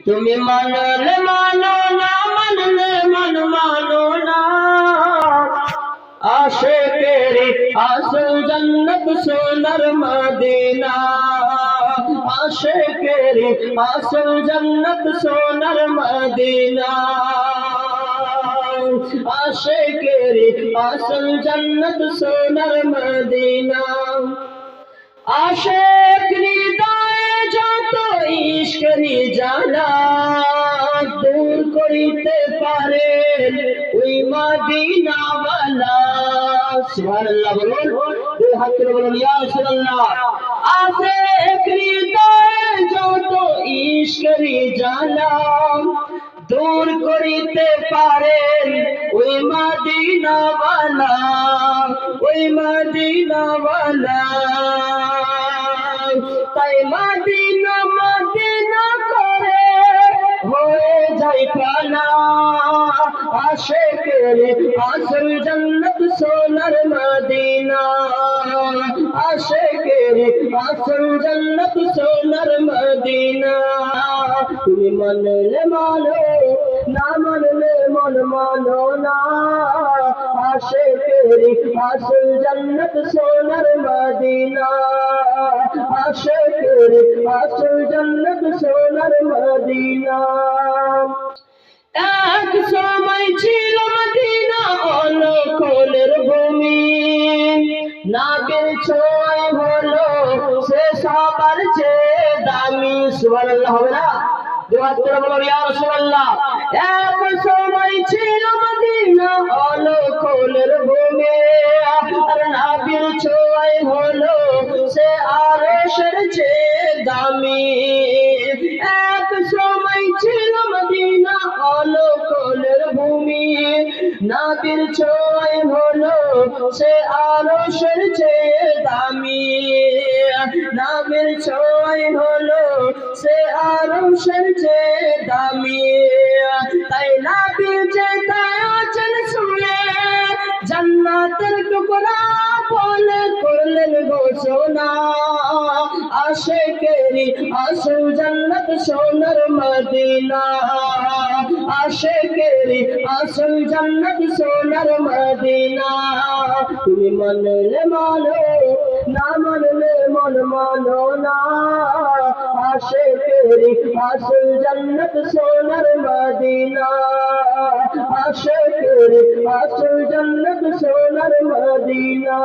তুমি মানলে মানো না মানলে মানো না আশিকেরি আসল জান্নাত সোনার মদিনা আশিকেরি আসল জান্নাত সোনার মদিনা আশিকেরি আসল জান্নাত সোনার মদিনা আশিক হৃদয়ে যত ইশকেরি জ্বালা দূর করিতে পারে ওই মদিনাওয়ালা সুবহানাল্লাহ বলুন দুই হাত তুলে বলুন ইয়া রাসূলুল্লাহ আশিক হৃদয়ে যত ইশকেরি জ্বালা দূর করিতে পারেন ওই মদিনাওয়ালা ওই মদিনাওয়ালা তাই মদিনা মদিনা করে হয়ে যায় পানা আশিকেরি আসল জান্নাত সোনার মদিনা আশিকেরি আসল জান্নাত সোনার মদিনা তুমি মানলে মানো না মানলে মানো না আশিকেরি আসল জান্নাত সোনার মদিনা আশিকেরি আসল জান্নাত সোনার মদিনা এক সময় ছিল মদিনা অলখনের ভূমি নাবির ছোঁয়ায় হলো সে সবার চেয়ে দামি সুবহানাল্লাহ হবে না দুই হাত তুলে বলুন ইয়া রাসূলুল্লাহ এক সময় ছিল মদিনা অলখনের ভূমি আর নাবির ছোঁয়ায় হলো সে আরশের চেয়ে দামি এক সময় ছিল মদিনা অলখনের ভূমি নাবির ছোঁয়ায় হলো সে আরশের চেয়ে দামি নাবির ছোঁয়ায় হলো সে আরশের চেয়ে দামি তাই নাবির যে আঁচল ছুঁয়ে জান্নাতের টুকরা বলে করলেন ঘোষণা আশিকেরি আসল জান্নাত সোনার মদিনা আশিকেরি আসল জান্নাত সোনার মদিনা তুমি মানলে মানো না মানলে মানো না আশিকেরি আসল জান্নাত সোনার মদিনা আশিকেরি আসল জান্নাত সোনার মদিনা।